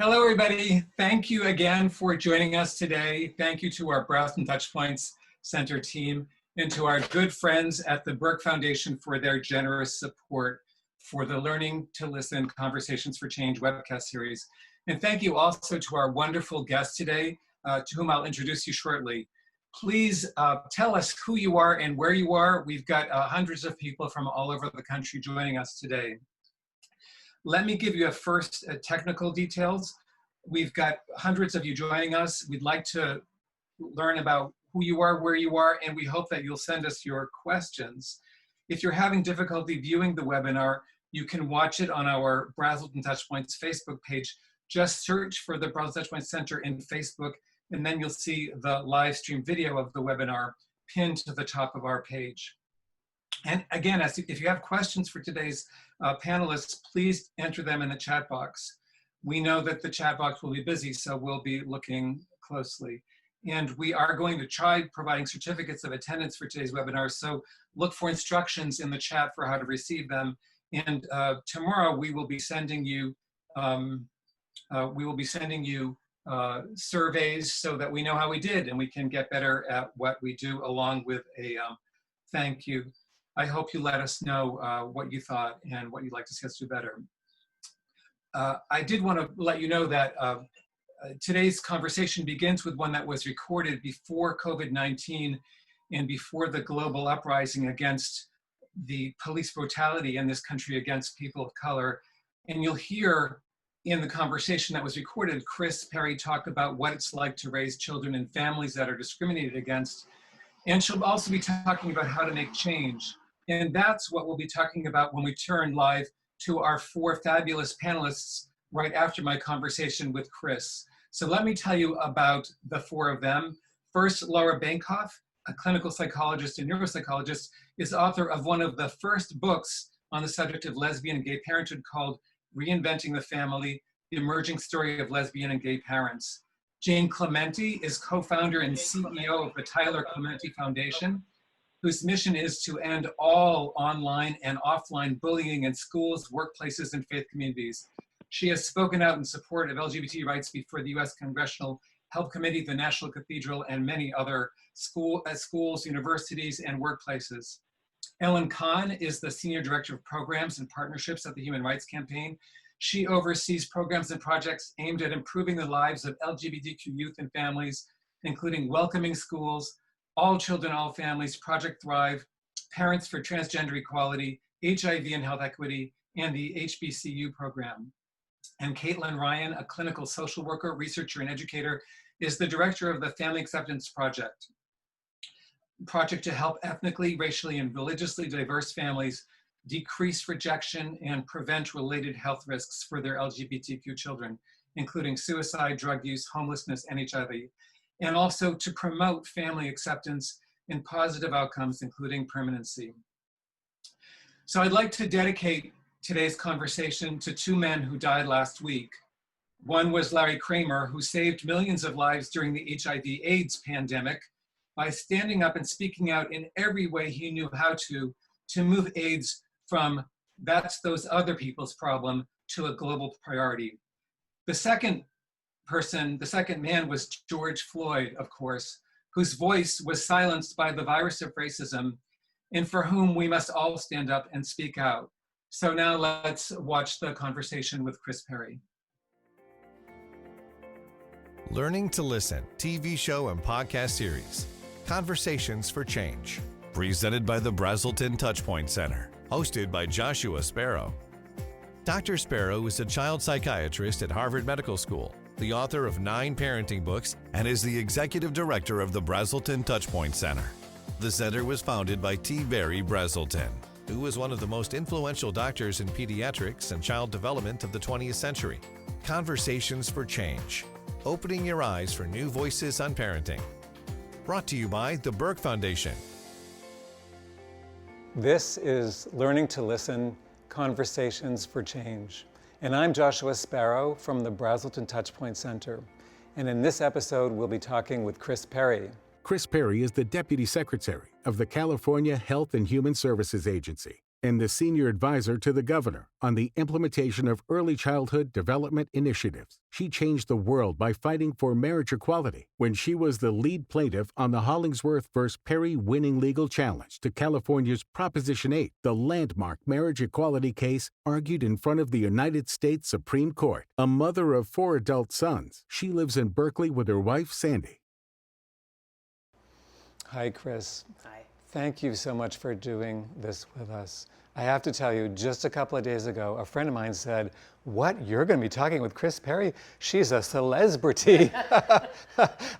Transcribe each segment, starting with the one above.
Hello, everybody. Thank you again for joining us today. Thank you to our Brazelton Touchpoints Center team and to our good friends at the Burke Foundation for their generous support for the Learning to Listen Conversations for Change webcast series. And thank you also to our wonderful guest today, to whom I'll introduce you shortly. Please tell us who you are and where you are. We've got hundreds of people from all over the country joining us today. Let me give you a first technical details. We've got hundreds of you joining us. We'd like to learn about who you are, where you are, and we hope that you'll send us your questions. If you're having difficulty viewing the webinar, you can watch it on our Brazelton Touchpoints Facebook page. Just search for the Brazelton Touchpoints Center in Facebook, and then you'll see the live stream video of the webinar pinned to the top of our page. And again, if you have questions for today's panelists, please enter them in the chat box. We know that the chat box will be busy, so we'll be looking closely. And we are going to try providing certificates of attendance for today's webinar, so look for instructions in the chat for how to receive them. And tomorrow we will be sending you surveys so that we know how we did and we can get better at what we do, along with a thank you. I hope you let us know what you thought and what you'd like to see us do better. I did want to let you know that today's conversation begins with one that was recorded before COVID-19 and before the global uprising against the police brutality in this country against people of color. And you'll hear in the conversation that was recorded, Kris Perry talk about what it's like to raise children in families that are discriminated against. And she'll also be talking about how to make change. And that's what we'll be talking about when we turn live to our four fabulous panelists right after my conversation with Kris. So let me tell you about the four of them. First, Laura Benkov, a clinical psychologist and neuropsychologist, is author of one of the first books on the subject of lesbian and gay parenthood called Reinventing the Family, the Emerging Story of Lesbian and Gay Parents. Jane Clementi is co-founder and CEO of the Tyler Clementi Foundation, whose mission is to end all online and offline bullying in schools, workplaces, and faith communities. She has spoken out in support of LGBT rights before the U.S. Congressional Health Committee, the National Cathedral, and many other schools, universities, and workplaces. Ellen Kahn is the Senior Director of Programs and Partnerships at the Human Rights Campaign. She oversees programs and projects aimed at improving the lives of LGBTQ youth and families, including Welcoming Schools, All Children, All Families, Project Thrive, Parents for Transgender Equality, HIV and Health Equity, and the HBCU program. And Caitlin Ryan, a clinical social worker, researcher, and educator, is the director of the Family Acceptance Project to help ethnically, racially, and religiously diverse families decrease rejection and prevent related health risks for their LGBTQ children, including suicide, drug use, homelessness, and HIV, and also to promote family acceptance and positive outcomes, including permanency. So I'd like to dedicate today's conversation to two men who died last week. One was Larry Kramer, who saved millions of lives during the HIV/AIDS pandemic by standing up and speaking out in every way he knew how to move AIDS from that's those other people's problem to a global priority. The second man was George Floyd, of course, whose voice was silenced by the virus of racism and for whom we must all stand up and speak out. So now let's watch the conversation with Kris Perry. Learning to Listen, TV show and podcast series, Conversations for Change, presented by the Brazelton Touchpoints Center, hosted by Joshua Sparrow. Dr. Sparrow is a child psychiatrist at Harvard Medical School, the author of 9 parenting books, and is the executive director of the Brazelton Touchpoints Center. The center was founded by T. Barry Brazelton, who was one of the most influential doctors in pediatrics and child development of the 20th century. Conversations for Change, opening your eyes for new voices on parenting. Brought to you by the Burke Foundation. This is Learning to Listen, Conversations for Change. And I'm Joshua Sparrow from the Brazelton Touchpoints Center. And in this episode, we'll be talking with Kris Perry. Kris Perry is the Deputy Secretary of the California Health and Human Services Agency. and the senior advisor to the governor on the implementation of early childhood development initiatives. She changed the world by fighting for marriage equality when she was the lead plaintiff on the Hollingsworth v. Perry winning legal challenge to California's Proposition 8, the landmark marriage equality case argued in front of the United States Supreme Court. A mother of 4 adult sons, she lives in Berkeley with her wife, Sandy. Hi, Kris. Hi. Thank you so much for doing this with us. I have to tell you, just a couple of days ago, a friend of mine said, "What, you're going to be talking with Kris Perry? She's a celebrity."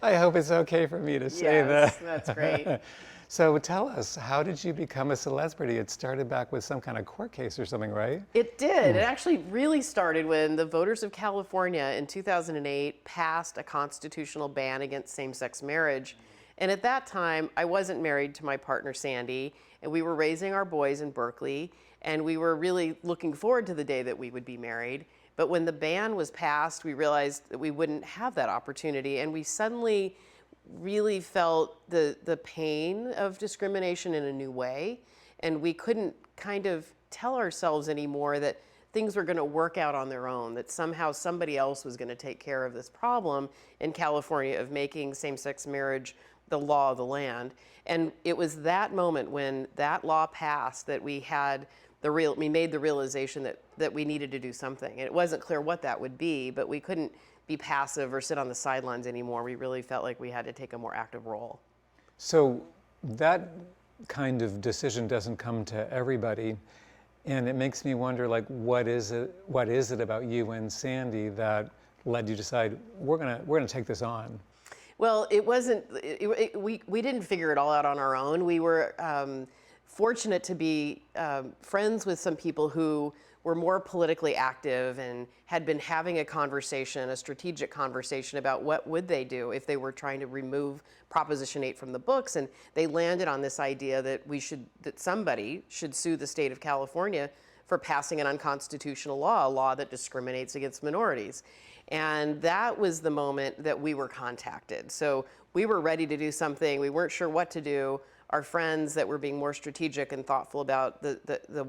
I hope it's okay for me to say that. Yes, that's great. So tell us, how did you become a celebrity? It started back with some kind of court case or something, right? It did. It actually really started when the voters of California in 2008 passed a constitutional ban against same-sex marriage. And at that time, I wasn't married to my partner, Sandy, and we were raising our boys in Berkeley, and we were really looking forward to the day that we would be married. But when the ban was passed, we realized that we wouldn't have that opportunity, and we suddenly really felt the pain of discrimination in a new way, and we couldn't kind of tell ourselves anymore that things were going to work out on their own, that somehow somebody else was going to take care of this problem in California of making same-sex marriage the law of the land. And it was that moment when that law passed that we made the realization that we needed to do something. And it wasn't clear what that would be, but we couldn't be passive or sit on the sidelines anymore. We really felt like we had to take a more active role. So that kind of decision doesn't come to everybody. And it makes me wonder, like, what is it about you and Sandy that led you to decide we're gonna take this on? Well, it wasn't. We didn't figure it all out on our own. We were fortunate to be friends with some people who were more politically active and had been having a strategic conversation about what would they do if they were trying to remove Proposition 8 from the books. And they landed on this idea that somebody should sue the state of California for passing an unconstitutional law, a law that discriminates against minorities. And that was the moment that we were contacted. So we were ready to do something. We weren't sure what to do. Our friends that were being more strategic and thoughtful about the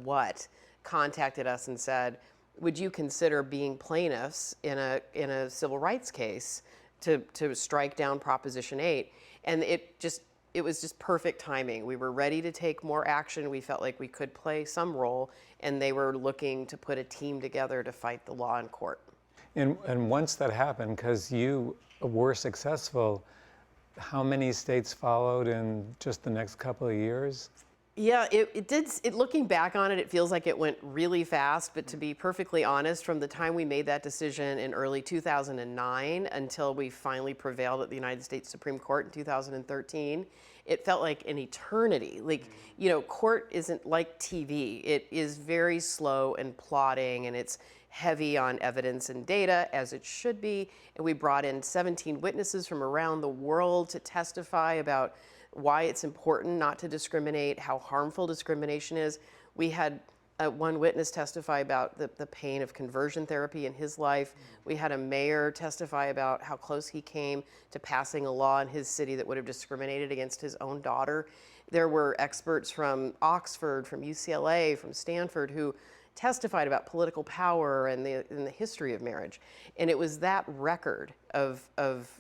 what contacted us and said, would you consider being plaintiffs in a civil rights case to strike down Proposition 8? And it was just perfect timing. We were ready to take more action. We felt like we could play some role, and they were looking to put a team together to fight the law in court. And once that happened, because you were successful, how many states followed in just the next couple of years? Yeah, it did. Looking back on it, it feels like it went really fast. But to be perfectly honest, from the time we made that decision in early 2009 until we finally prevailed at the United States Supreme Court in 2013, it felt like an eternity. Like, court isn't like TV. It is very slow and plodding, and it's heavy on evidence and data, as it should be. And we brought in 17 witnesses from around the world to testify about why it's important not to discriminate, how harmful discrimination is. We had one witness testify about the pain of conversion therapy in his life. We had a mayor testify about how close he came to passing a law in his city that would have discriminated against his own daughter. There were experts from Oxford, from UCLA, from Stanford who testified about political power and the history of marriage. And it was that record of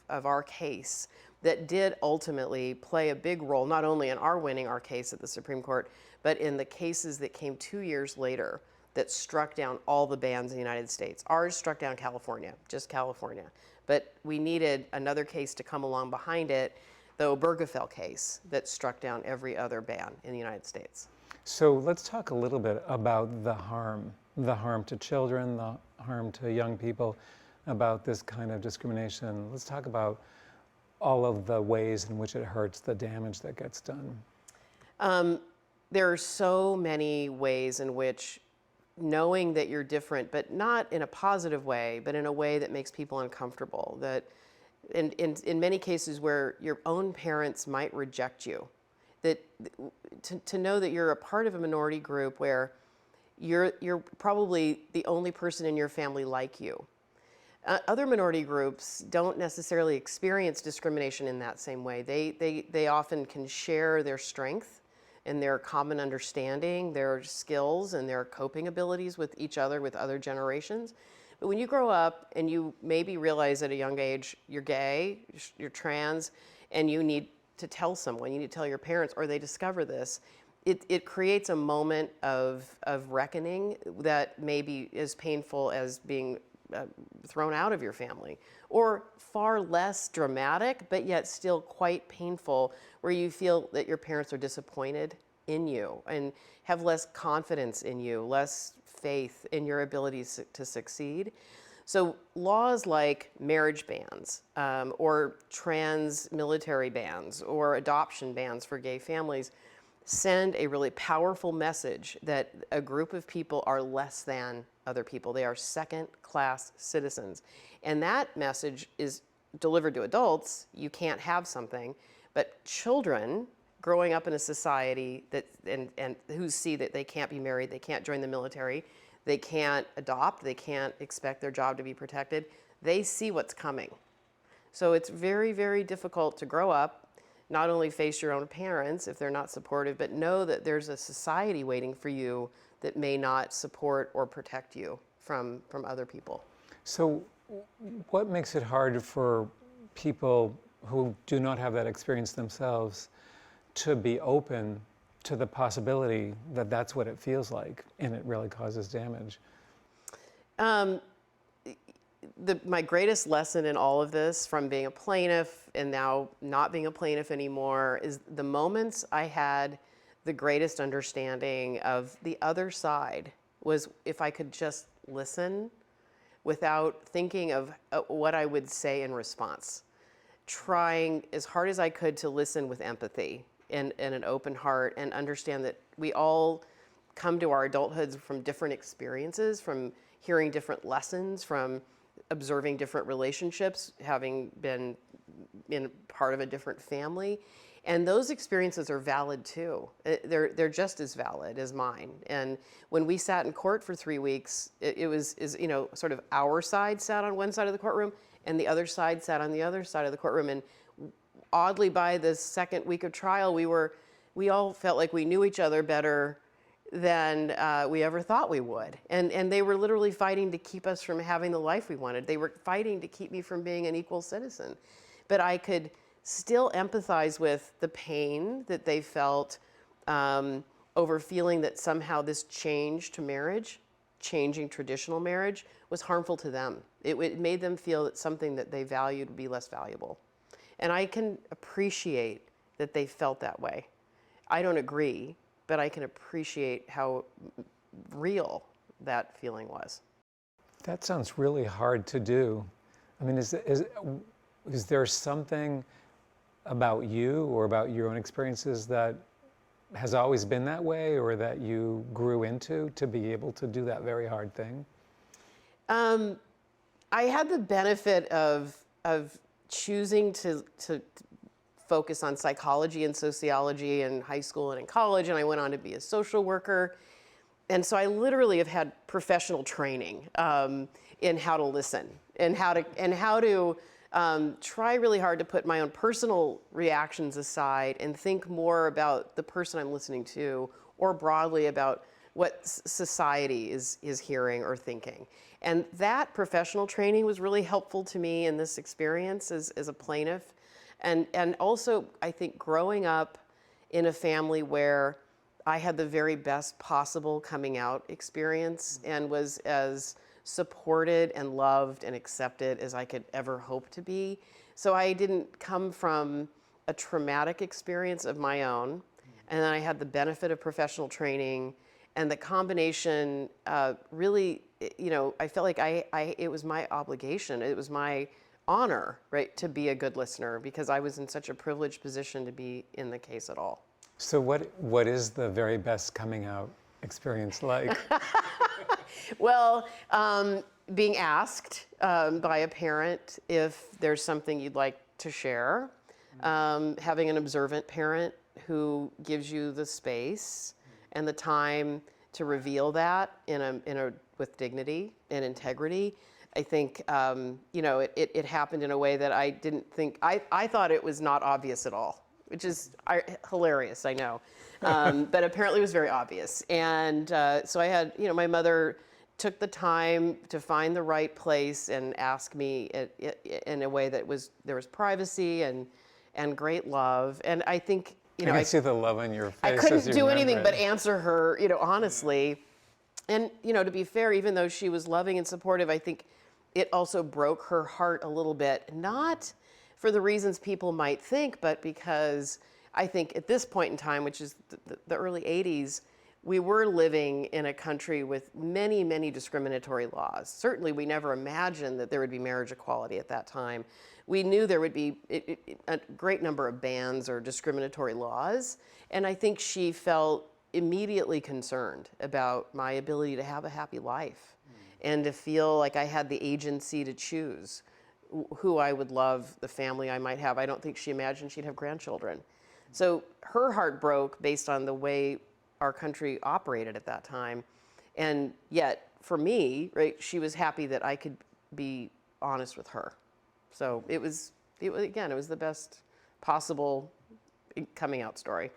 our case that did ultimately play a big role, not only in our winning our case at the Supreme Court, but in the cases that came 2 years later that struck down all the bans in the United States. Ours struck down California, just California. But we needed another case to come along behind it, the Obergefell case that struck down every other ban in the United States. So let's talk a little bit about the harm to children, the harm to young people about this kind of discrimination. Let's talk about all of the ways in which it hurts, the damage that gets done. There are so many ways in which knowing that you're different, but not in a positive way, but in a way that makes people uncomfortable, that in many cases where your own parents might reject you, that to know that you're a part of a minority group where you're probably the only person in your family like you. Other minority groups don't necessarily experience discrimination in that same way. They often can share their strength and their common understanding, their skills and their coping abilities with each other, with other generations. But when you grow up and you maybe realize at a young age you're gay, you're trans, and you need to tell someone, you need to tell your parents, or they discover this, it creates a moment of reckoning that may be as painful as being thrown out of your family, or far less dramatic, but yet still quite painful, where you feel that your parents are disappointed in you and have less confidence in you, less faith in your abilities to succeed. So laws like marriage bans, or trans military bans, or adoption bans for gay families send a really powerful message that a group of people are less than other people. They are second-class citizens. And that message is delivered to adults. You can't have something. But children growing up in a society that and who see that they can't be married, they can't join the military, they can't adopt, they can't expect their job to be protected, they see what's coming. So it's very, very difficult to grow up, not only face your own parents if they're not supportive, but know that there's a society waiting for you that may not support or protect you from other people. So what makes it hard for people who do not have that experience themselves to be open to the possibility that that's what it feels like and it really causes damage? My greatest lesson in all of this, from being a plaintiff and now not being a plaintiff anymore, is the moments I had the greatest understanding of the other side was if I could just listen without thinking of what I would say in response. Trying as hard as I could to listen with empathy and an open heart, and understand that we all come to our adulthoods from different experiences, from hearing different lessons, from observing different relationships, having been in part of a different family. And those experiences are valid too. They're just as valid as mine. And when we sat in court for 3 weeks, it was sort of our side sat on one side of the courtroom and the other side sat on the other side of the courtroom. And oddly, by the second week of trial, we all felt like we knew each other better than we ever thought we would. And they were literally fighting to keep us from having the life we wanted. They were fighting to keep me from being an equal citizen. But I could still empathize with the pain that they felt over feeling that somehow this change to marriage, changing traditional marriage, was harmful to them. It made them feel that something that they valued would be less valuable. And I can appreciate that they felt that way. I don't agree, but I can appreciate how real that feeling was. That sounds really hard to do. I mean, is there something about you or about your own experiences that has always been that way, or that you grew into to be able to do that very hard thing? I had the benefit of choosing to focus on psychology and sociology in high school and in college, and I went on to be a social worker. And so I literally have had professional training in how to listen and how to try really hard to put my own personal reactions aside and think more about the person I'm listening to, or broadly about what society is hearing or thinking. And that professional training was really helpful to me in this experience as a plaintiff. And also, I think, growing up in a family where I had the very best possible coming out experience and was as supported and loved and accepted as I could ever hope to be. So I didn't come from a traumatic experience of my own, and then I had the benefit of professional training, and the combination really, I felt like it was my obligation, it was my honor, right, to be a good listener, because I was in such a privileged position to be in the case at all. So what is the very best coming out experience like? Well, being asked by a parent if there's something you'd like to share, having an observant parent who gives you the space and the time to reveal that with dignity and integrity. I think it happened in a way that I didn't think. I thought it was not obvious at all. which is hilarious, I know. But apparently it was very obvious. And so I had, my mother took the time to find the right place and ask me in a way that there was privacy and great love. And I think, I can see the love on your face. I couldn't as you do remember anything it. but answer her, honestly. And, to be fair, even though she was loving and supportive, I think it also broke her heart a little bit, not for the reasons people might think, but because I think at this point in time, which is the early 80s, we were living in a country with many, many discriminatory laws. Certainly, we never imagined that there would be marriage equality at that time. We knew there would be a great number of bans or discriminatory laws, and I think she felt immediately concerned about my ability to have a happy life and to feel like I had the agency to choose who I would love, the family I might have. I don't think she imagined she'd have grandchildren. So her heart broke based on the way our country operated at that time. And yet, for me, right, she was happy that I could be honest with her. So it was the best possible coming out story.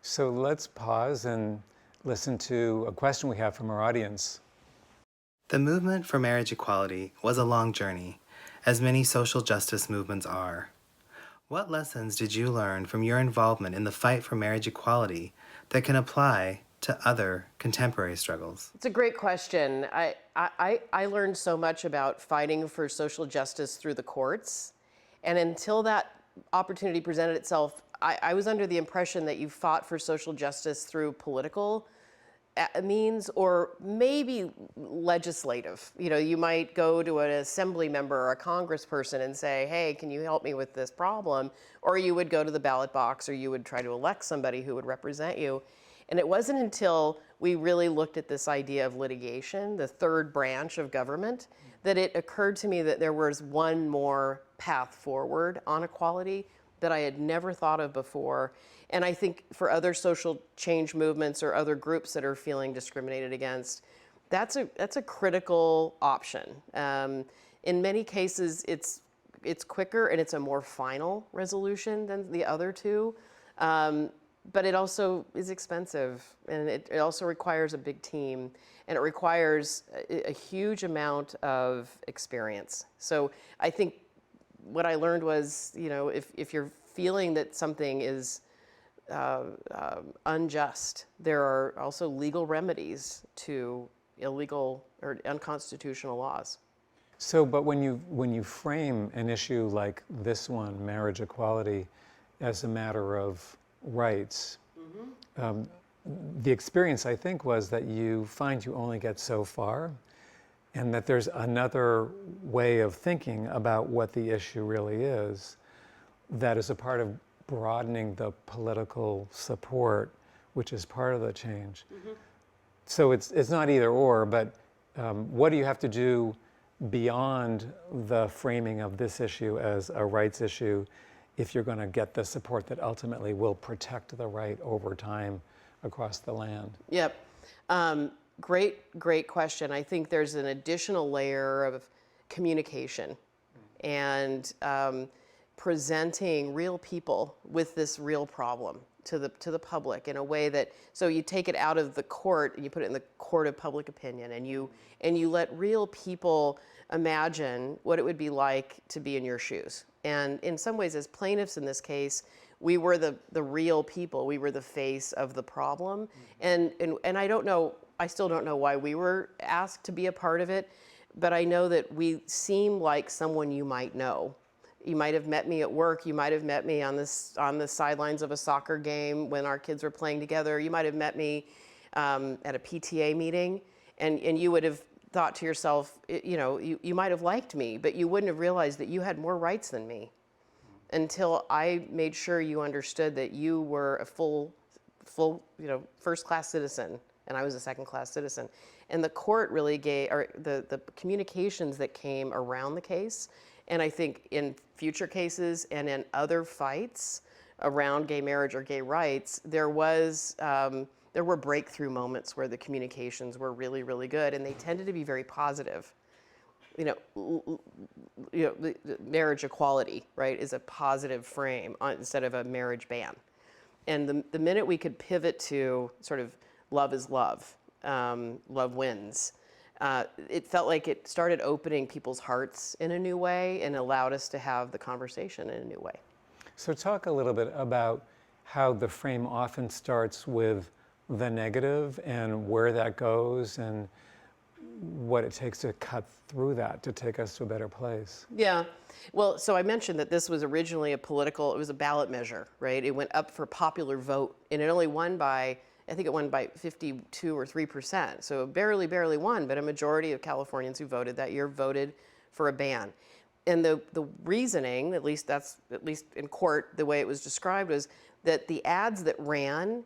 So let's pause and listen to a question we have from our audience. The movement for marriage equality was a long journey, as many social justice movements are. What lessons did you learn from your involvement in the fight for marriage equality that can apply to other contemporary struggles? It's a great question. I learned so much about fighting for social justice through the courts. And until that opportunity presented itself, I was under the impression that you fought for social justice through political means or maybe legislative. You might go to an assembly member or a congressperson and say, hey, can you help me with this problem? Or you would go to the ballot box, or you would try to elect somebody who would represent you. And it wasn't until we really looked at this idea of litigation, the third branch of government, that it occurred to me that there was one more path forward on equality that I had never thought of before. And I think for other social change movements or other groups that are feeling discriminated against, that's a critical option. In many cases, it's quicker and it's a more final resolution than the other two. But it also is expensive, and it also requires a big team, and it requires a huge amount of experience. So I think what I learned was, if you're feeling that something is unjust, there are also legal remedies to illegal or unconstitutional laws. So, but when you frame an issue like this one, marriage equality, as a matter of rights, the experience, I think, was that you find you only get so far, and that there's another way of thinking about what the issue really is that is a part of broadening the political support, which is part of the change. So it's not either or, but what do you have to do beyond the framing of this issue as a rights issue if you're going to get the support that ultimately will protect the right over time across the land? Yep. Great question. I think there's an additional layer of communication and presenting real people with this real problem to the public in a way that, so you take it out of the court and you put it in the court of public opinion, and you let real people imagine what it would be like to be in your shoes. And in some ways, as plaintiffs in this case, we were the real people. We were the face of the problem. And I still don't know why we were asked to be a part of it, but I know that we seem like someone you might know. You might have met me at work. You might have met me on the sidelines of a soccer game when our kids were playing together. You might have met me at a PTA meeting, and you would have thought to yourself, you might have liked me, but you wouldn't have realized that you had more rights than me until I made sure you understood that you were a full first-class citizen, and I was a second-class citizen. And the court really gave, or the communications that came around the case, and I think in future cases and in other fights around gay marriage or gay rights, there were breakthrough moments where the communications were really, really good, and they tended to be very positive. the marriage equality, right, is a positive frame instead of a marriage ban. And the minute we could pivot to sort of love is love, love wins, it felt like it started opening people's hearts in a new way and allowed us to have the conversation in a new way. So talk a little bit about how the frame often starts with the negative and where that goes and what it takes to cut through that to take us to a better place. Yeah. Well, so I mentioned that this was originally it was a ballot measure, right? It went up for popular vote, and it only won by, I think it won by 52 or 3%. So it barely won, but a majority of Californians who voted that year voted for a ban. And the reasoning, at least in court, the way it was described, was that the ads that ran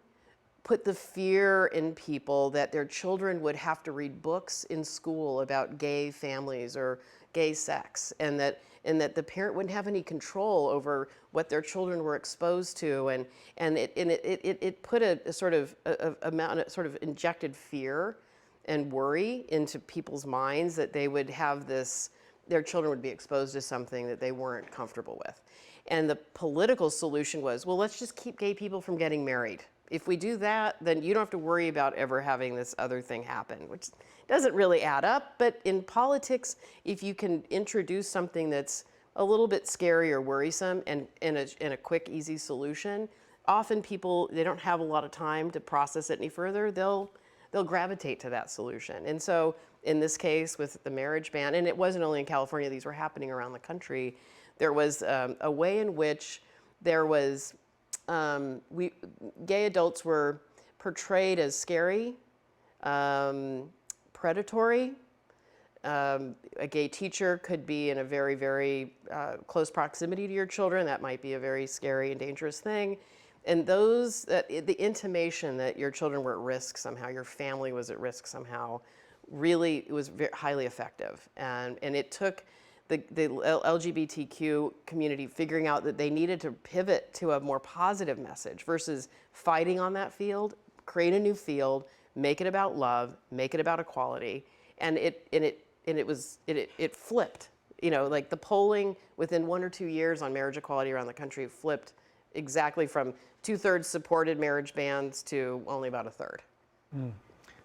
put the fear in people that their children would have to read books in school about gay families or gay sex, and that the parent wouldn't have any control over what their children were exposed to, and it put a sort of injected fear and worry into people's minds that they would have their children would be exposed to something that they weren't comfortable with. And the political solution was, well, let's just keep gay people from getting married. If we do that, then you don't have to worry about ever having this other thing happen, which doesn't really add up. But in politics, if you can introduce something that's a little bit scary or worrisome and in a quick, easy solution, often people, they don't have a lot of time to process it any further. They'll gravitate to that solution. And so in this case with the marriage ban, and it wasn't only in California, these were happening around the country, there was a way in which there was, gay adults were portrayed as scary, predatory. A gay teacher could be in a very, very close proximity to your children. That might be a very scary and dangerous thing. And the intimation that your children were at risk somehow, your family was at risk somehow, really it was highly effective. And it took the LGBTQ community figuring out that they needed to pivot to a more positive message versus fighting on that field, create a new field, make it about love, make it about equality, and it flipped. Like the polling within 1 or 2 years on marriage equality around the country flipped exactly from 2/3 supported marriage bans to only about 1/3.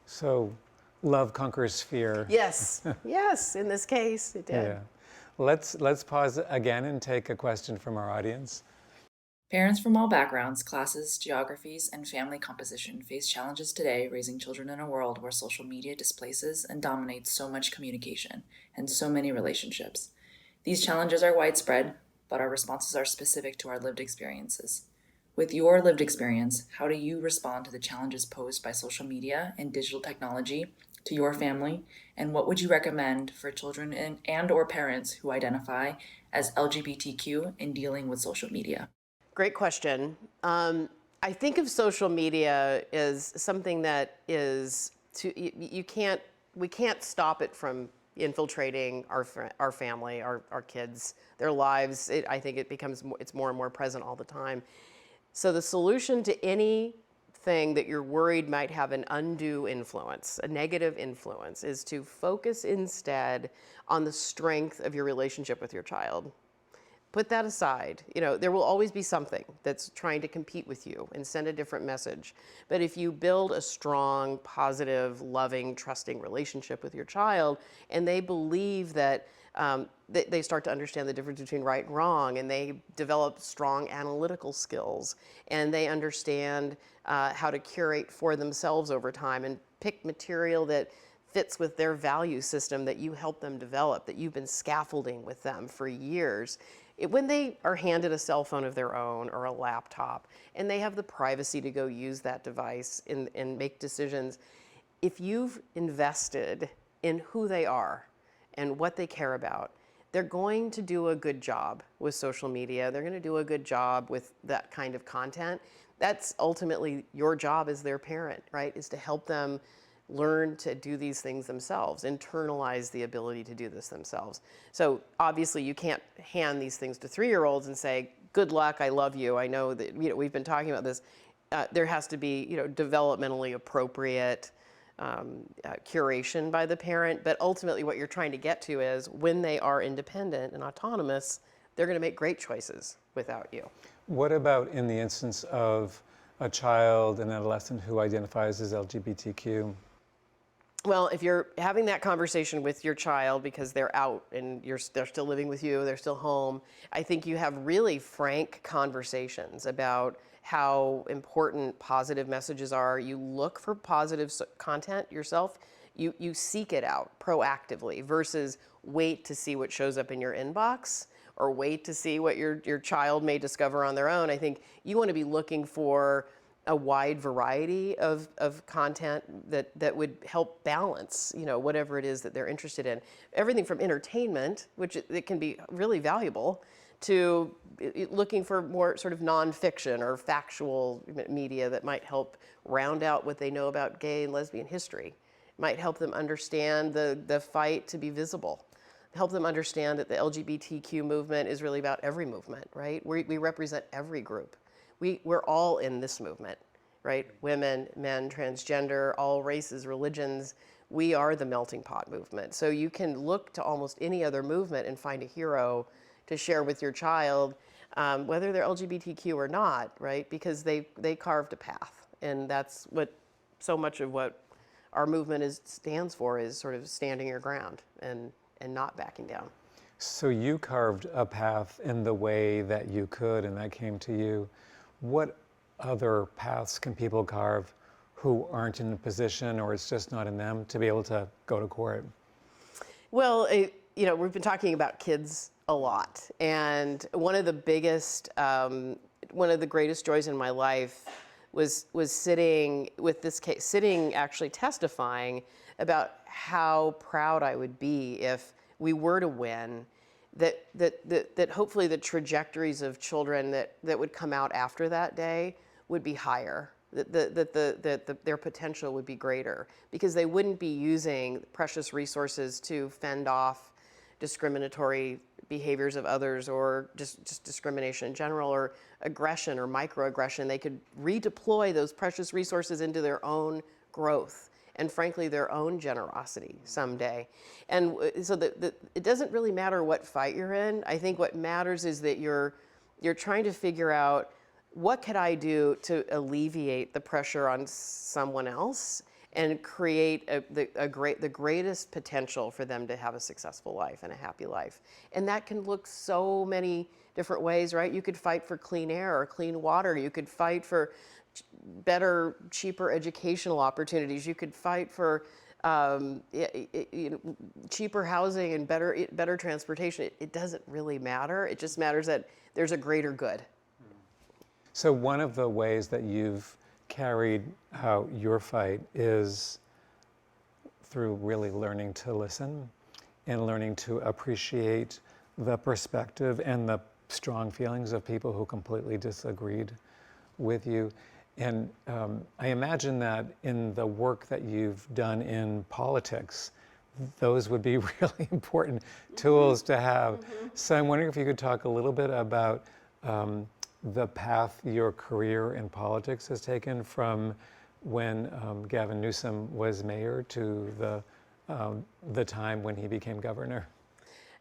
So love conquers fear. Yes, yes, in this case it did. Yeah. Let's pause again and take a question from our audience. Parents from all backgrounds, classes, geographies, and family composition face challenges today raising children in a world where social media displaces and dominates so much communication and so many relationships. These challenges are widespread, but our responses are specific to our lived experiences. With your lived experience, how do you respond to the challenges posed by social media and digital technology to your family, and what would you recommend for children and or parents who identify as LGBTQ in dealing with social media? Great question. I think of social media as something that is we can't stop it from infiltrating our family, our kids, their lives. I think it's more and more present all the time. So the solution to anything that you're worried might have an undue influence, a negative influence, is to focus instead on the strength of your relationship with your child. Put that aside. There will always be something that's trying to compete with you and send a different message. But if you build a strong, positive, loving, trusting relationship with your child, and they believe that they start to understand the difference between right and wrong, and they develop strong analytical skills, and they understand how to curate for themselves over time and pick material that fits with their value system that you help them develop, that you've been scaffolding with them for years. When they are handed a cell phone of their own or a laptop, and they have the privacy to go use that device and make decisions, if you've invested in who they are and what they care about, they're going to do a good job with social media. They're going to do a good job with that kind of content. That's ultimately your job as their parent, right? Is to help them learn to do these things themselves, internalize the ability to do this themselves. So obviously you can't hand these things to 3-year-olds and say, good luck, I love you. I know that we've been talking about this. There has to be developmentally appropriate curation by the parent, but ultimately what you're trying to get to is when they are independent and autonomous, they're going to make great choices without you. What about in the instance of a child, an adolescent who identifies as LGBTQ? Well, if you're having that conversation with your child because they're out and they're still living with you, they're still home, I think you have really frank conversations about how important positive messages are. You look for positive content yourself. You seek it out proactively versus wait to see what shows up in your inbox or wait to see what your child may discover on their own. I think you want to be looking for a wide variety of content that would help balance, whatever it is that they're interested in. Everything from entertainment, which it can be really valuable, to looking for more sort of nonfiction or factual media that might help round out what they know about gay and lesbian history, might help them understand the fight to be visible, help them understand that the LGBTQ movement is really about every movement, right? We represent every group. We're all in this movement, right? Women, men, transgender, all races, religions. We are the melting pot movement. So you can look to almost any other movement and find a hero to share with your child, whether they're LGBTQ or not, right? Because they carved a path. And that's what so much of what our movement stands for, is sort of standing your ground and not backing down. So you carved a path in the way that you could, and that came to you. What other paths can people carve who aren't in a position, or it's just not in them, to be able to go to court? Well, we've been talking about kids a lot, and one of the greatest joys in my life was sitting with this case, actually testifying about how proud I would be if we were to win. That hopefully the trajectories of children that would come out after that day would be higher, that their potential would be greater, because they wouldn't be using precious resources to fend off discriminatory behaviors of others, or just discrimination in general, or aggression or microaggression. They could redeploy those precious resources into their own growth and, frankly, their own generosity someday. And so it doesn't really matter what fight you're in. I think what matters is that you're trying to figure out, what could I do to alleviate the pressure on someone else and create the greatest potential for them to have a successful life and a happy life. And that can look so many different ways, right? You could fight for clean air or clean water. You could fight for better, cheaper educational opportunities. You could fight for cheaper housing and better transportation. It doesn't really matter. It just matters that there's a greater good. So one of the ways that you've carried out your fight is through really learning to listen and learning to appreciate the perspective and the strong feelings of people who completely disagreed with you. And I imagine that in the work that you've done in politics, those would be really important tools to have. Mm-hmm. So I'm wondering if you could talk a little bit about the path your career in politics has taken from when Gavin Newsom was mayor to the time when he became governor.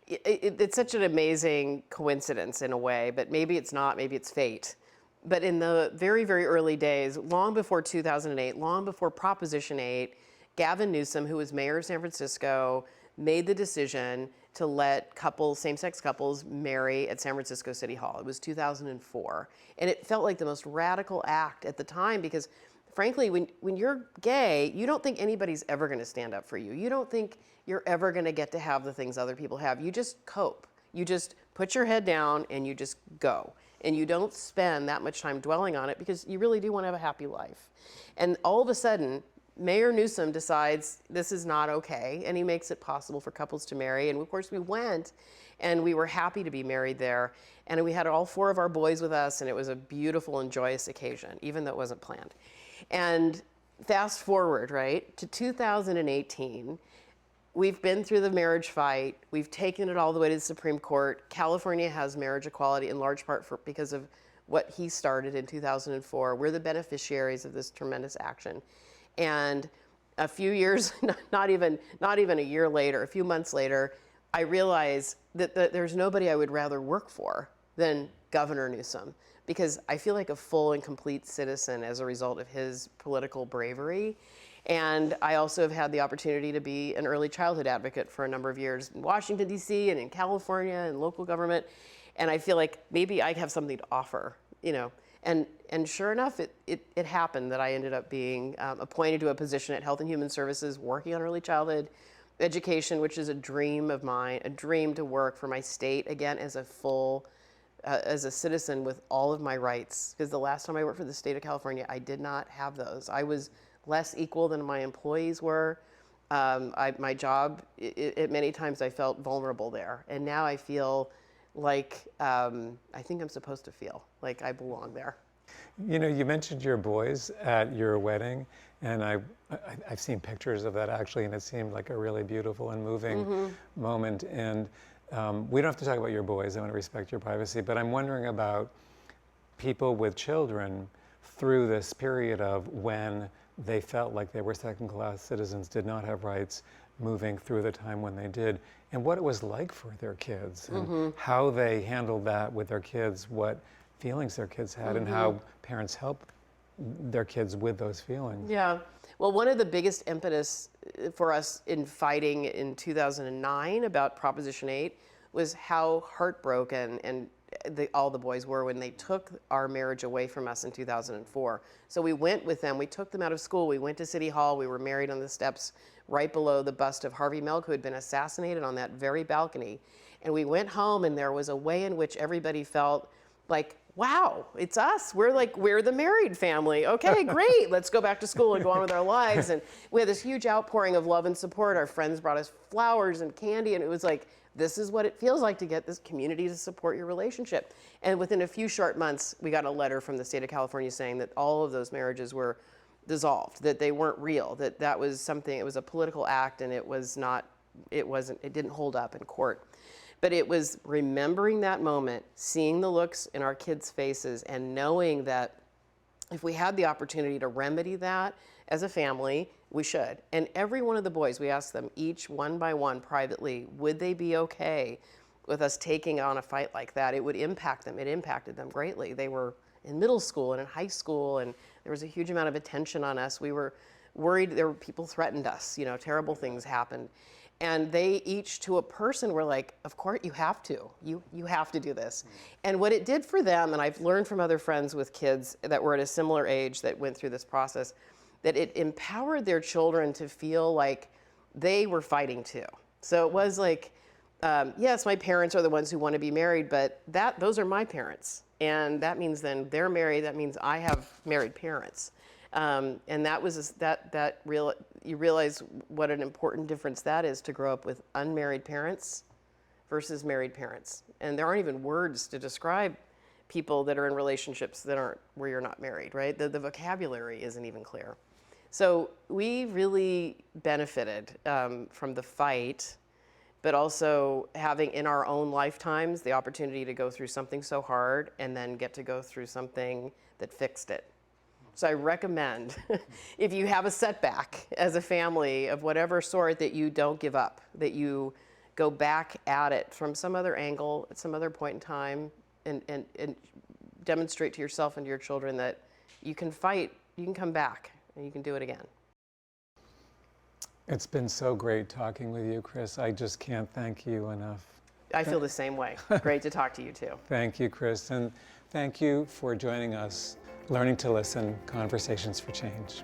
It's such an amazing coincidence in a way, but maybe it's not, maybe it's fate. But in the very, very early days, long before 2008, long before Proposition 8, Gavin Newsom, who was mayor of San Francisco, made the decision to let same-sex couples marry at San Francisco City Hall. It was 2004. And it felt like the most radical act at the time, because frankly, when you're gay, you don't think anybody's ever gonna stand up for you. You don't think you're ever gonna get to have the things other people have. You just cope. You just put your head down and you just go. And you don't spend that much time dwelling on it, because you really do want to have a happy life. And all of a sudden, Mayor Newsom decides this is not okay, and he makes it possible for couples to marry. And of course we went, and we were happy to be married there. And we had all 4 of our boys with us, and it was a beautiful and joyous occasion, even though it wasn't planned. And fast forward, right, to 2018, we've been through the marriage fight. We've taken it all the way to the Supreme Court. California has marriage equality in large part because of what he started in 2004. We're the beneficiaries of this tremendous action. And A few years, not even a year later, a few months later, I realized that there's nobody I would rather work for than Governor Newsom, because I feel like a full and complete citizen as a result of his political bravery. And I also have had the opportunity to be an early childhood advocate for a number of years in Washington, D.C. and in California and local government. And I feel like maybe I have something to offer, you know. And sure enough, it happened that I ended up being appointed to a position at Health and Human Services, working on early childhood education, which is a dream of mine, a dream to work for my state, again, as a citizen with all of my rights. Because the last time I worked for the state of California, I did not have those. I was less equal than my employees were. My job, many times I felt vulnerable there. And now I feel like I think I'm supposed to feel like I belong there. You know, you mentioned your boys at your wedding, and I've seen pictures of that actually, and it seemed like a really beautiful and moving moment. And we don't have to talk about your boys. I want to respect your privacy, but I'm wondering about people with children through this period of when they felt like they were second-class citizens, did not have rights, moving through the time when they did, and what it was like for their kids, and how they handled that with their kids, what feelings their kids had, and how parents help their kids with those feelings. Yeah. Well, one of the biggest impetus for us in fighting in 2009 about Proposition 8 was how heartbroken and all the boys were when they took our marriage away from us in 2004. So we went with them, we took them out of school, we went to City Hall, we were married on the steps right below the bust of Harvey Milk, who had been assassinated on that very balcony. And we went home, and there was a way in which everybody felt like, wow, it's us. We're the married family. Okay, great. Let's go back to school and go on with our lives. And we had this huge outpouring of love and support. Our friends brought us flowers and candy, and it was like, this is what it feels like to get this community to support your relationship. And within a few short months, we got a letter from the state of California saying that all of those marriages were dissolved, that they weren't real, that was something, it was a political act, and it didn't hold up in court. But it was remembering that moment, seeing the looks in our kids' faces, and knowing that if we had the opportunity to remedy that as a family, we should. And every one of the boys, we asked them each one by one privately, would they be okay with us taking on a fight like that? It would impact them. It impacted them greatly. They were in middle school and in high school, and there was a huge amount of attention on us. We were worried. There were people threatened us. You know, terrible things happened. And they each, to a person, were like, of course, you have to. You have to do this. And what it did for them, and I've learned from other friends with kids that were at a similar age that went through this process, that it empowered their children to feel like they were fighting too. So it was like, yes, my parents are the ones who want to be married, but those are my parents. And that means then they're married, that means I have married parents. And that was you realize what an important difference that is to grow up with unmarried parents versus married parents. And there aren't even words to describe people that are in relationships that aren't where you're not married, right? The vocabulary isn't even clear. So we really benefited from the fight, but also having in our own lifetimes the opportunity to go through something so hard and then get to go through something that fixed it. So I recommend, if you have a setback as a family of whatever sort, that you don't give up, that you go back at it from some other angle at some other point in time, and demonstrate to yourself and to your children that you can fight, you can come back, and you can do it again. It's been so great talking with you, Kris. I just can't thank you enough. I feel the same way. Great to talk to you too. Thank you, Kris, and thank you for joining us. Learning to Listen, Conversations for Change.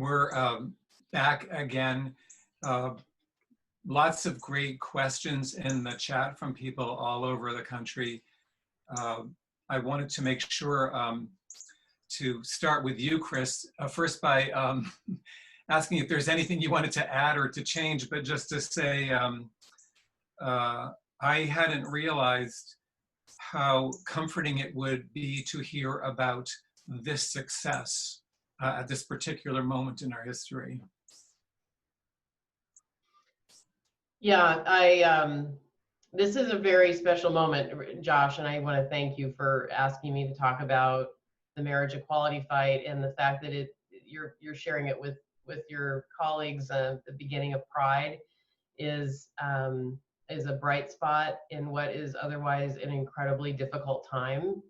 We're back again. Lots of great questions in the chat from people all over the country. I wanted to make sure to start with you, Kris, first by asking if there's anything you wanted to add or to change, but just to say, I hadn't realized how comforting it would be to hear about this success at this particular moment in our history. Yeah, this is a very special moment, Josh, and I want to thank you for asking me to talk about the marriage equality fight and the fact that you're sharing it with your colleagues. The beginning of Pride is a bright spot in what is otherwise an incredibly difficult time.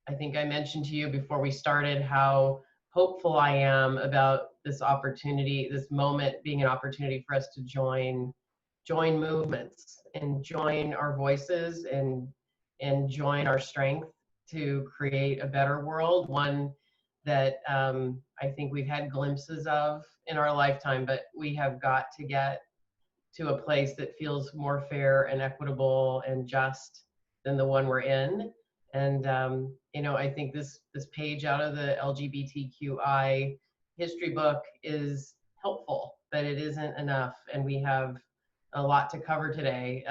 I think I mentioned to you before we started how hopeful I am about this opportunity, this moment being an opportunity for us to join movements and join our voices and join our strength to create a better world, one that I think we've had glimpses of in our lifetime, but we have got to get to a place that feels more fair and equitable and just than the one we're in. And you know, I think this page out of the LGBTQI history book is helpful, but it isn't enough. And we have a lot to cover today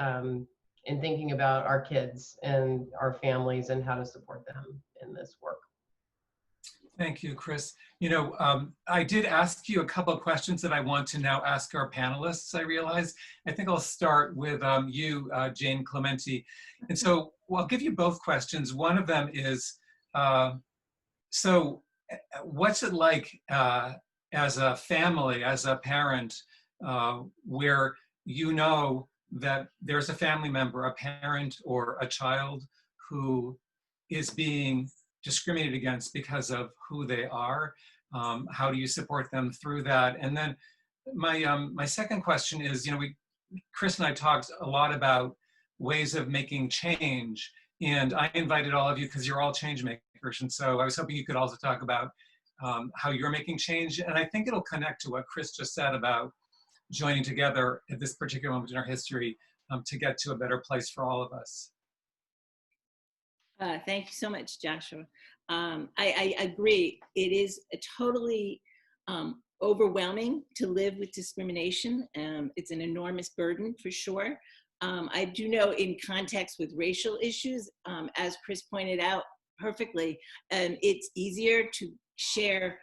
in thinking about our kids and our families and how to support them in this work. Thank you, Kris. You know, I did ask you a couple of questions that I want to now ask our panelists, I realize. I think I'll start with you, Jane Clementi. And so well, I'll give you both questions. One of them is, so what's it like as a family, as a parent, where you know that there's a family member, a parent or a child who is being discriminated against because of who they are? How do you support them through that? And then my second question is, you know, Kris and I talked a lot about ways of making change, and I invited all of you because you're all change makers, and so I was hoping you could also talk about how you're making change. And I think it'll connect to what Kris just said about joining together at this particular moment in our history to get to a better place for all of us. Thank you so much, Joshua. I agree. It is a totally overwhelming to live with discrimination. It's an enormous burden for sure. I do know in context with racial issues, as Kris pointed out perfectly, it's easier to share,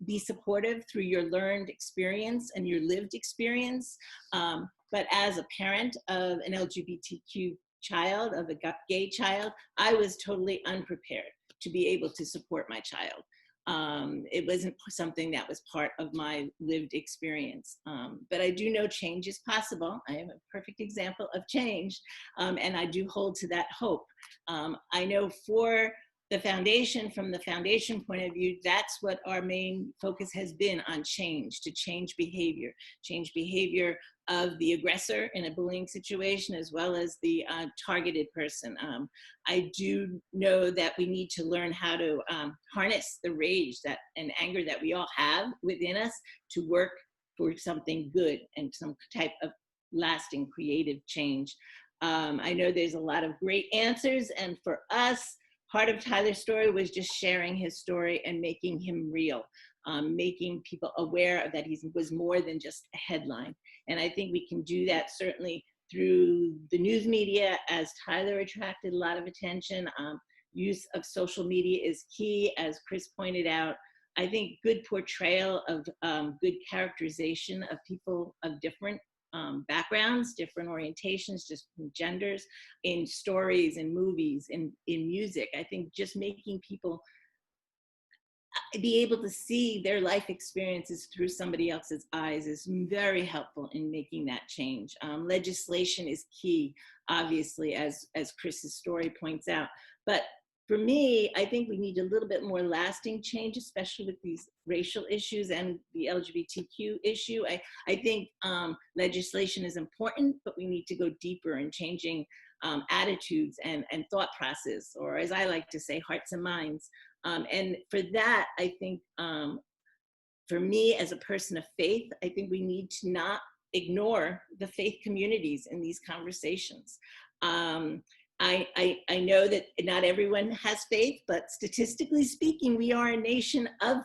be supportive through your learned experience and your lived experience. But as a parent of an LGBTQ child, of a gay child, I was totally unprepared to be able to support my child. It wasn't something that was part of my lived experience. But I do know change is possible. I am a perfect example of change, and I do hold to that hope. I know for the foundation, from the foundation point of view, that's what our main focus has been on change, to change behavior of the aggressor in a bullying situation, as well as the targeted person. I do know that we need to learn how to harness the rage and anger that we all have within us to work for something good and some type of lasting creative change. I know there's a lot of great answers, and for us, part of Tyler's story was just sharing his story and making him real, making people aware that he was more than just a headline. And I think we can do that certainly through the news media, as Tyler attracted a lot of attention. Use of social media is key, as Kris pointed out. I think good portrayal of good characterization of people of different backgrounds, different orientations, different genders, in stories, in movies, in music. I think just making people be able to see their life experiences through somebody else's eyes is very helpful in making that change. Legislation is key, obviously, as Kris's story points out. But for me, I think we need a little bit more lasting change, especially with these racial issues and the LGBTQ issue. I think legislation is important, but we need to go deeper in changing attitudes and thought process, or as I like to say, hearts and minds. And for that, I think For me, as a person of faith, I think we need to not ignore the faith communities in these conversations. I know that not everyone has faith, but statistically speaking, we are a nation of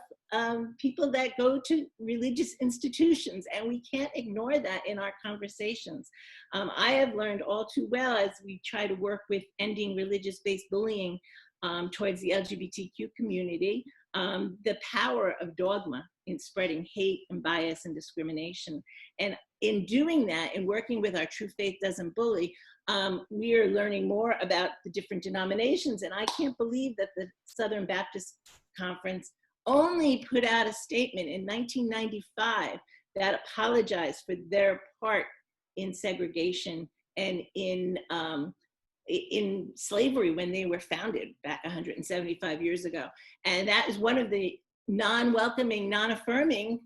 people that go to religious institutions, and we can't ignore that in our conversations. I have learned all too well, as we try to work with ending religious-based bullying towards the LGBTQ community, the power of dogma in spreading hate and bias and discrimination. And in doing that, in working with our True Faith Doesn't Bully, we are learning more about the different denominations. And I can't believe that the Southern Baptist Conference only put out a statement in 1995 that apologized for their part in segregation and in slavery when they were founded back 175 years ago. And that is one of the non-welcoming, non-affirming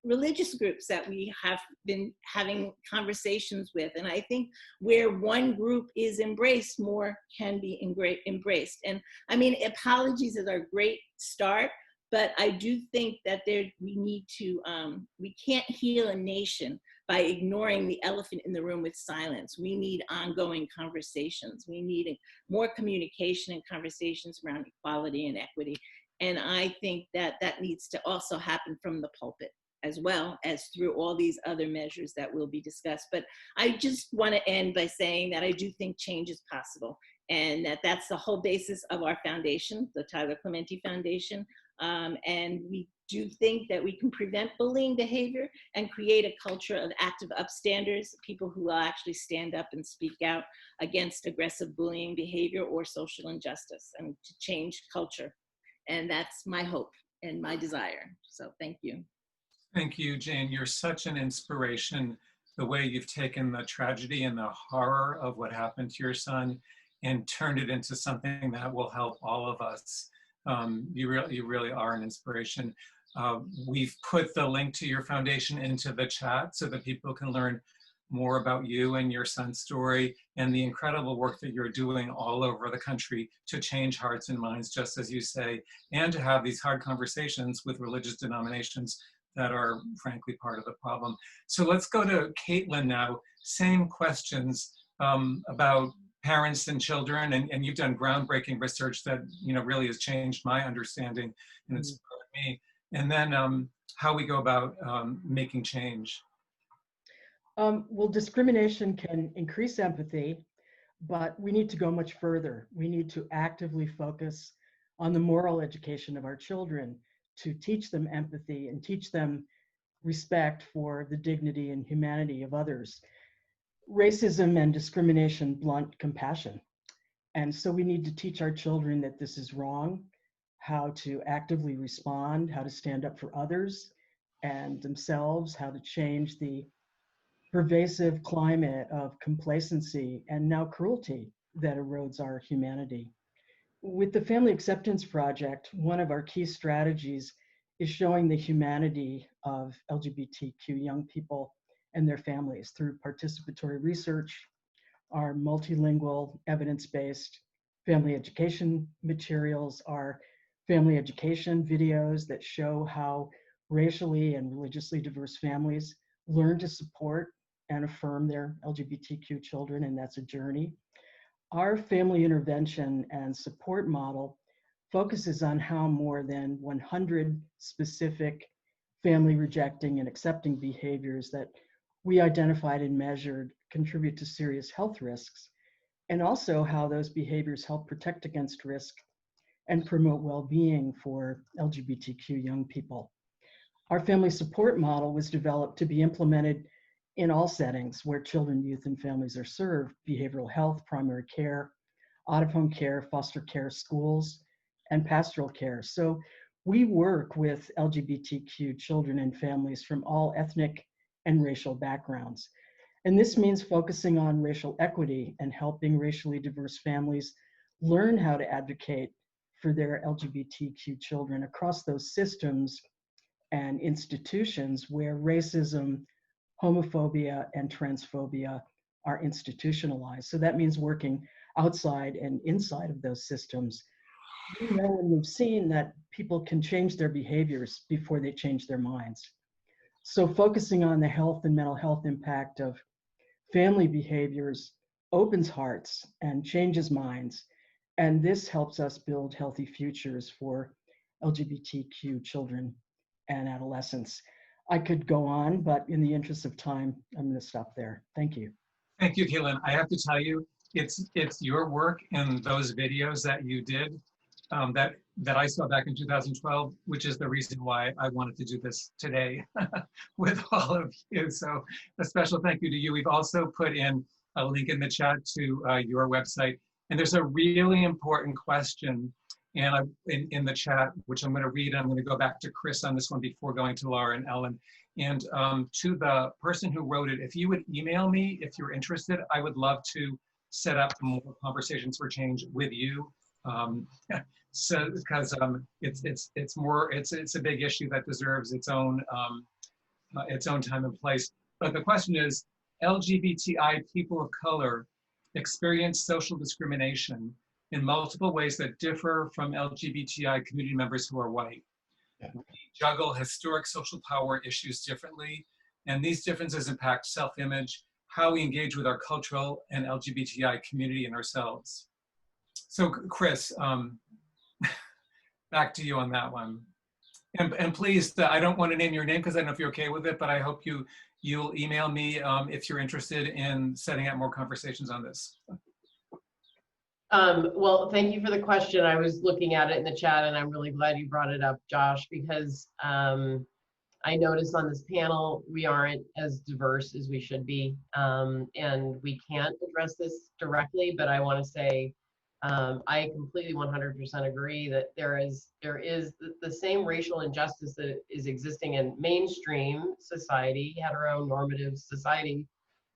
religious groups that we have been having conversations with. And I think where one group is embraced, more can be embraced. And I mean, apologies is our great start, but I do think that we can't heal a nation by ignoring the elephant in the room with silence. We need ongoing conversations. We need more communication and conversations around equality and equity. And I think that that needs to also happen from the pulpit, as well as through all these other measures that will be discussed. But I just want to end by saying that I do think change is possible, and that's the whole basis of our foundation, the Tyler Clementi Foundation. And we do think that we can prevent bullying behavior and create a culture of active upstanders, people who will actually stand up and speak out against aggressive bullying behavior or social injustice, and to change culture. And that's my hope and my desire. So thank you. Thank you, Jane. You're such an inspiration, the way you've taken the tragedy and the horror of what happened to your son and turned it into something that will help all of us. You really are an inspiration. We've put the link to your foundation into the chat so that people can learn more about you and your son's story and the incredible work that you're doing all over the country to change hearts and minds, just as you say, and to have these hard conversations with religious denominations that are frankly part of the problem. So let's go to Caitlin now. Same questions about parents and children, and you've done groundbreaking research that really has changed my understanding and inspired me. And then how we go about making change. Well, discrimination can increase empathy, but we need to go much further. We need to actively focus on the moral education of our children, to teach them empathy and teach them respect for the dignity and humanity of others. Racism and discrimination blunt compassion. And so we need to teach our children that this is wrong, how to actively respond, how to stand up for others and themselves, how to change the pervasive climate of complacency and now cruelty that erodes our humanity. With the Family Acceptance Project, one of our key strategies is showing the humanity of LGBTQ young people and their families through participatory research, our multilingual, evidence-based family education materials, our family education videos that show how racially and religiously diverse families learn to support and affirm their LGBTQ children, and that's a journey. Our family intervention and support model focuses on how more than 100 specific family rejecting and accepting behaviors that we identified and measured contribute to serious health risks, and also how those behaviors help protect against risk and promote well-being for LGBTQ young people. Our family support model was developed to be implemented in all settings where children, youth, and families are served: behavioral health, primary care, out-of-home care, foster care, schools, and pastoral care. So we work with LGBTQ children and families from all ethnic and racial backgrounds. And this means focusing on racial equity and helping racially diverse families learn how to advocate for their LGBTQ children across those systems and institutions where racism, homophobia, and transphobia are institutionalized. So that means working outside and inside of those systems we know and we've seen that people can change their behaviors before they change their minds. So focusing on the health and mental health impact of family behaviors opens hearts and changes minds. And this helps us build healthy futures for LGBTQ children and adolescents. I could go on, but in the interest of time, I'm going to stop there. Thank you. Thank you, Keelan. I have to tell you, it's your work and those videos that you did that I saw back in 2012, which is the reason why I wanted to do this today with all of you. So a special thank you to you. We've also put in a link in the chat to your website. And there's a really important question and in the chat, which I'm going to read. I'm going to go back to Kris on this one before going to Laura and Ellen. And to the person who wrote it, if you would email me, if you're interested, I would love to set up more conversations for change with you. So because it's a big issue that deserves its own time and place. But the question is, LGBTI people of color experience social discrimination in multiple ways that differ from LGBTI community members who are white. Yeah. We juggle historic social power issues differently, and these differences impact self-image, how we engage with our cultural and LGBTI community and ourselves. So Kris, back to you on that one. And please, I don't want to name your name because I don't know if you're okay with it, but I hope you'll email me if you're interested in setting up more conversations on this. Well, thank you for the question. I was looking at it in the chat, and I'm really glad you brought it up, Josh, because I noticed on this panel, we aren't as diverse as we should be, and we can't address this directly, but I want to say I completely 100% agree that there is the same racial injustice that is existing in mainstream society, heteronormative society,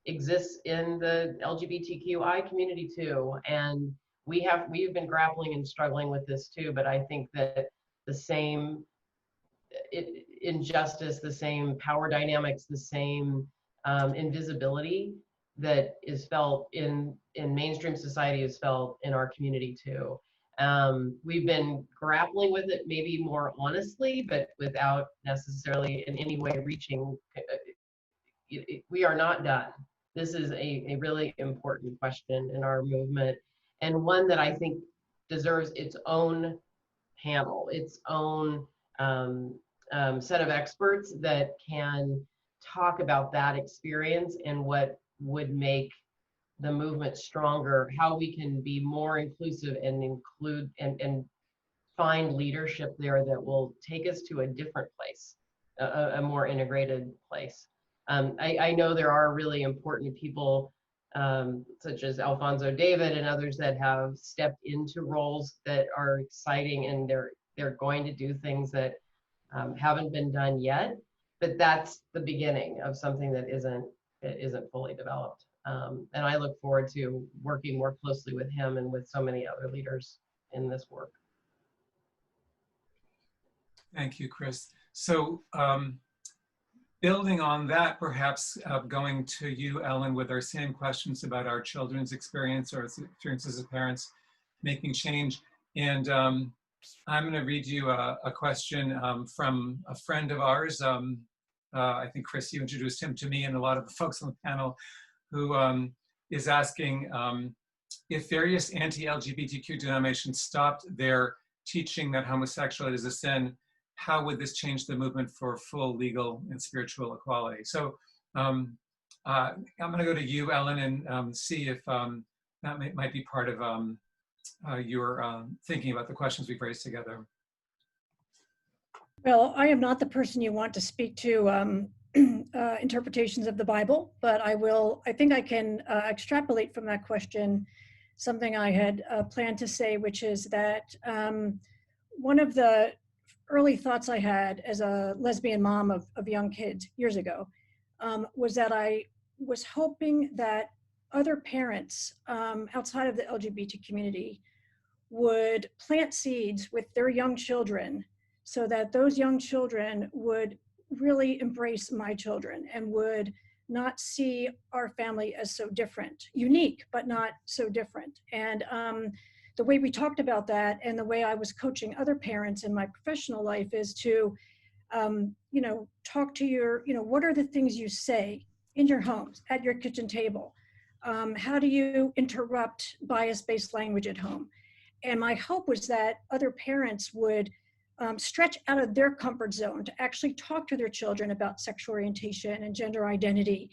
exists in the LGBTQI community too. And we've been grappling and struggling with this too, but I think that the same injustice, the same power dynamics, the same invisibility that is felt in mainstream society is felt in our community too. We've been grappling with it maybe more honestly, but without necessarily in any way reaching, we are not done. This is a really important question in our movement, and one that I think deserves its own panel, its own set of experts that can talk about that experience and what would make the movement stronger, how we can be more inclusive and include and find leadership there that will take us to a different place, a more integrated place. I know there are really important people such as Alfonso David and others that have stepped into roles that are exciting, and they're going to do things that haven't been done yet, but that's the beginning of something that isn't fully developed. And I look forward to working more closely with him and with so many other leaders in this work. Thank you, Kris. So building on that, perhaps going to you, Ellen, with our same questions about our children's experience or experiences as parents making change. And I'm going to read you a question from a friend of ours. I think, Kris, you introduced him to me and a lot of the folks on the panel, who is asking if various anti-LGBTQ denominations stopped their teaching that homosexuality is a sin, how would this change the movement for full legal and spiritual equality? So I'm going to go to you, Ellen, and see if that might be part of your thinking about the questions we've raised together. Well, I am not the person you want to speak to interpretations of the Bible, but I think I can extrapolate from that question something I had planned to say, which is that one of the early thoughts I had as a lesbian mom of young kids years ago was that I was hoping that other parents outside of the LGBT community would plant seeds with their young children so that those young children would really embrace my children and would not see our family as so different, unique, but not so different. And the way we talked about that and the way I was coaching other parents in my professional life is to, talk to your, what are the things you say in your homes, at your kitchen table? How do you interrupt bias-based language at home? And my hope was that other parents would stretch out of their comfort zone to actually talk to their children about sexual orientation and gender identity,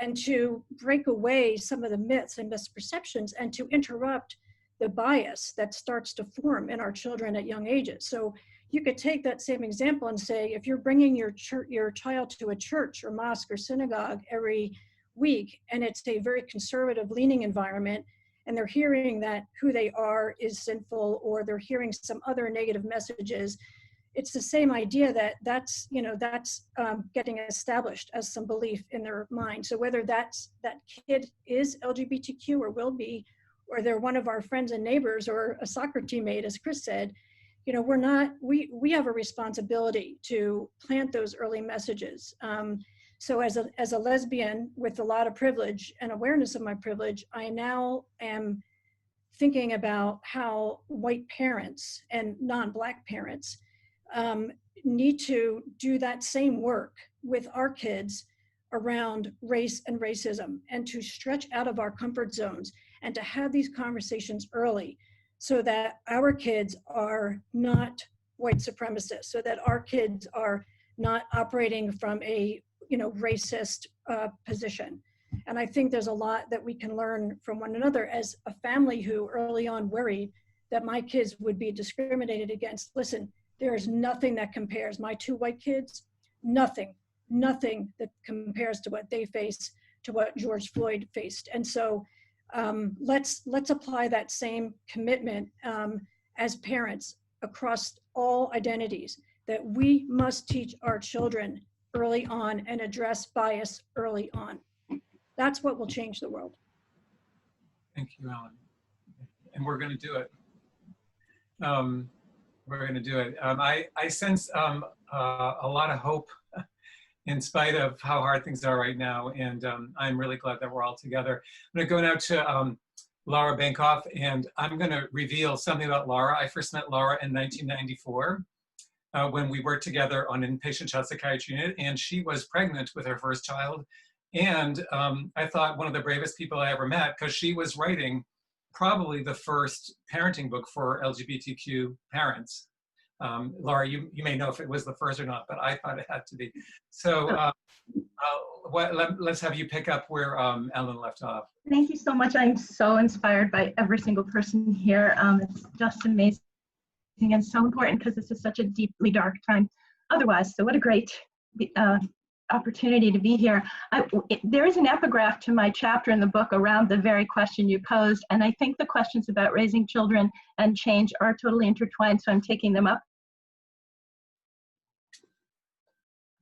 and to break away some of the myths and misperceptions and to interrupt the bias that starts to form in our children at young ages. So you could take that same example and say, if you're bringing your child to a church or mosque or synagogue every week, and it's a very conservative leaning environment, and they're hearing that who they are is sinful, or they're hearing some other negative messages, it's the same idea that's getting established as some belief in their mind. So whether that kid is LGBTQ or will be, or they're one of our friends and neighbors or a soccer teammate, as Kris said, we have a responsibility to plant those early messages. So as a lesbian with a lot of privilege and awareness of my privilege, I now am thinking about how white parents and non-Black parents need to do that same work with our kids around race and racism, and to stretch out of our comfort zones and to have these conversations early so that our kids are not white supremacists, so that our kids are not operating from a racist position. And I think there's a lot that we can learn from one another as a family who early on worried that my kids would be discriminated against. Listen, there is nothing that compares. My two white kids, nothing that compares to what they face, to what George Floyd faced. And so let's apply that same commitment as parents across all identities, that we must teach our children early on and address bias early on. That's what will change the world. Thank you, Ellen. And we're going to do it. We're going to do it. I sense a lot of hope in spite of how hard things are right now. And I'm really glad that we're all together. I'm going to go now to Laura Benkov, and I'm going to reveal something about Laura. I first met Laura in 1994 when we worked together on inpatient child psychiatry unit, and she was pregnant with her first child. And I thought one of the bravest people I ever met, because she was writing probably the first parenting book for LGBTQ parents. Laura, you may know if it was the first or not, but I thought it had to be. So let's have you pick up where Ellen left off. Thank you so much. I'm so inspired by every single person here. It's just amazing and so important because this is such a deeply dark time otherwise. So what a great opportunity to be here. There is an epigraph to my chapter in the book around the very question you posed, and I think the questions about raising children and change are totally intertwined, so I'm taking them up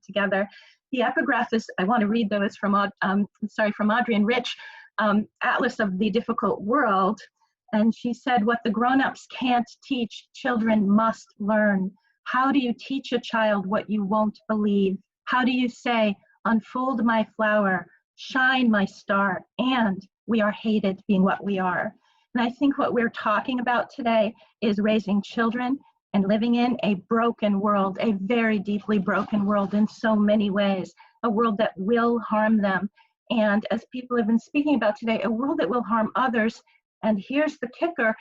together. The epigraph is, I want to read though, it's from Audrey and Rich, Atlas of the Difficult World, and she said, what the grown-ups can't teach, children must learn. How do you teach a child what you won't believe? How do you say, unfold my flower, shine my star, and we are hated being what we are? And I think what we're talking about today is raising children and living in a broken world, a very deeply broken world in so many ways, a world that will harm them. And as people have been speaking about today, a world that will harm others. And here's the kicker,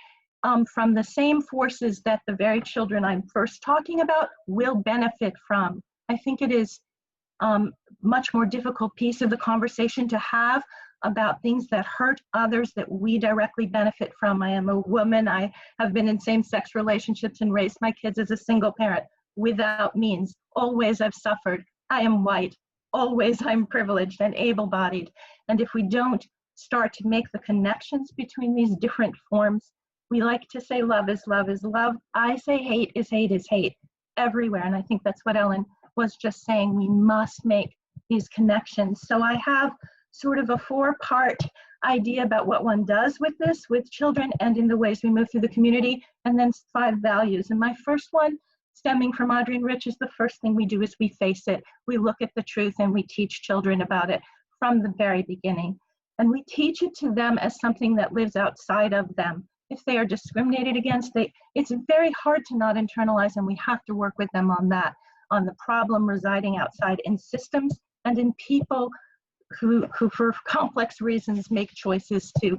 from the same forces that the very children I'm first talking about will benefit from. I think it is much more difficult piece of the conversation to have about things that hurt others that we directly benefit from. I am a woman. I have been in same-sex relationships and raised my kids as a single parent without means. Always I've suffered. I am white. Always I'm privileged and able-bodied. And if we don't start to make the connections between these different forms, we like to say love is love is love. I say hate is hate everywhere. And I think that's what Ellen was just saying. We must make these connections. So I have sort of a 4-part idea about what one does with this, with children and in the ways we move through the community, and then 5 values. And my first one, stemming from Audrey and Rich, is the first thing we do is we face it. We look at the truth and we teach children about it from the very beginning. And we teach it to them as something that lives outside of them. if they are discriminated against, it's very hard to not internalize, and we have to work with them on that, on the problem residing outside in systems and in people who for complex reasons make choices to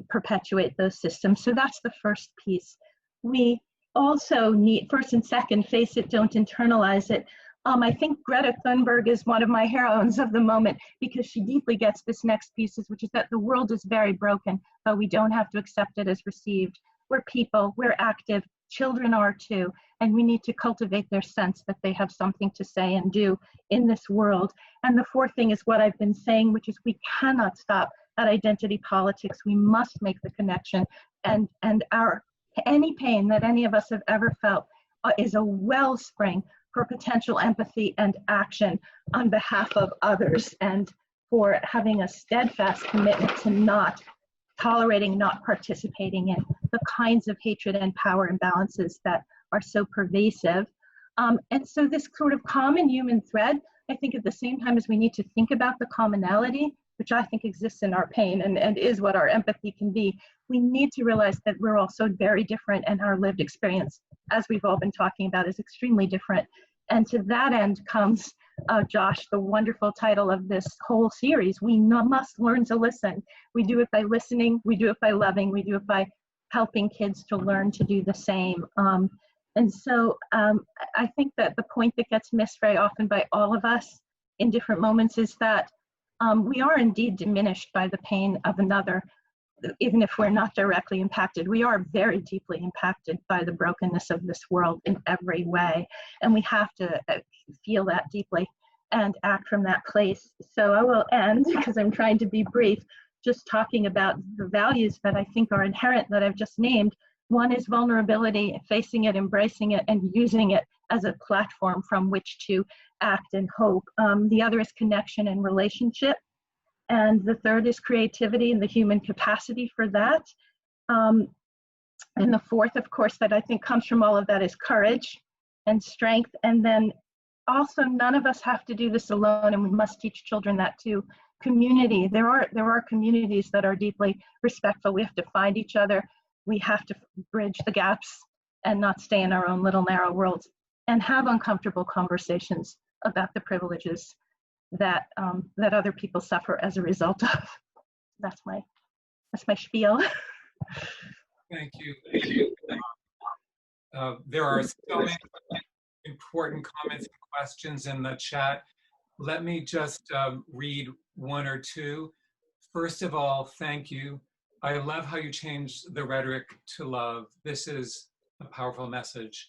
perpetuate those systems. So that's the first piece. We also need, first and second, face it, don't internalize it. I think Greta Thunberg is one of my heroines of the moment, because she deeply gets this next piece, which is that the world is very broken, but we don't have to accept it as received. We're people, we're active, children are too, and we need to cultivate their sense that they have something to say and do in this world. And the fourth thing is what I've been saying, which is we cannot stop at identity politics. We must make the connection, and any pain that any of us have ever felt is a wellspring for potential empathy and action on behalf of others, and for having a steadfast commitment to not tolerating, not participating in the kinds of hatred and power imbalances that are so pervasive. And so this sort of common human thread, I think at the same time as we need to think about the commonality, which I think exists in our pain and is what our empathy can be, we need to realize that we're all so very different, and our lived experience, as we've all been talking about, is extremely different. And to that end comes, Josh, the wonderful title of this whole series, We Must Learn to Listen. We do it by listening, we do it by loving, we do it by helping kids to learn to do the same. And so I think that the point that gets missed very often by all of us in different moments is that we are indeed diminished by the pain of another, even if we're not directly impacted. We are very deeply impacted by the brokenness of this world in every way, and we have to feel that deeply and act from that place. So I will end, because I'm trying to be brief, just talking about the values that I think are inherent that I've just named. One is vulnerability, facing it, embracing it, and using it as a platform from which to act and hope. The other is connection and relationship. And the third is creativity and the human capacity for that. And the fourth, of course, that I think comes from all of that is courage and strength. And then also, none of us have to do this alone, and we must teach children that too. Community, there are communities that are deeply respectful. We have to find each other. We have to bridge the gaps and not stay in our own little narrow worlds, and have uncomfortable conversations about the privileges that that other people suffer as a result of. That's my spiel. Thank you. There are so many important comments and questions in the chat. Let me just read one or two. First of all, thank you. I love how you changed the rhetoric to love. This is a powerful message.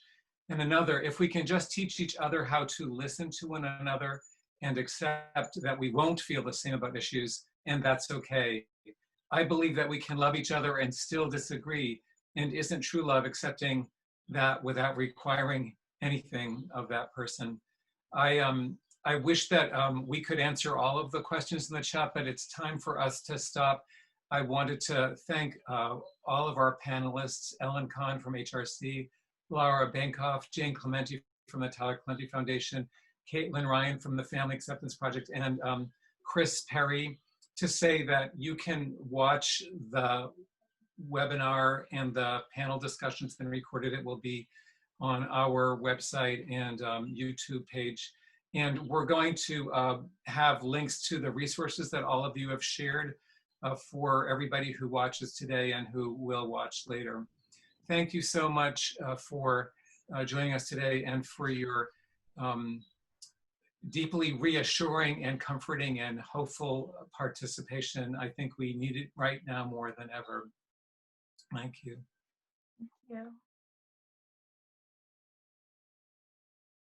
And another, if we can just teach each other how to listen to one another and accept that we won't feel the same about issues, and that's okay. I believe that we can love each other and still disagree, and isn't true love accepting that without requiring anything of that person. I wish that we could answer all of the questions in the chat, but it's time for us to stop. I wanted to thank all of our panelists, Ellen Kahn from HRC, Laura Benkov, Jane Clementi from the Tyler Clementi Foundation, Caitlin Ryan from the Family Acceptance Project, and Kris Perry, to say that you can watch the webinar and the panel discussions been recorded. It will be on our website and YouTube page. And we're going to have links to the resources that all of you have shared for everybody who watches today and who will watch later. Thank you so much for joining us today, and for your deeply reassuring and comforting and hopeful participation. I think we need it right now more than ever. Thank you. Thank you.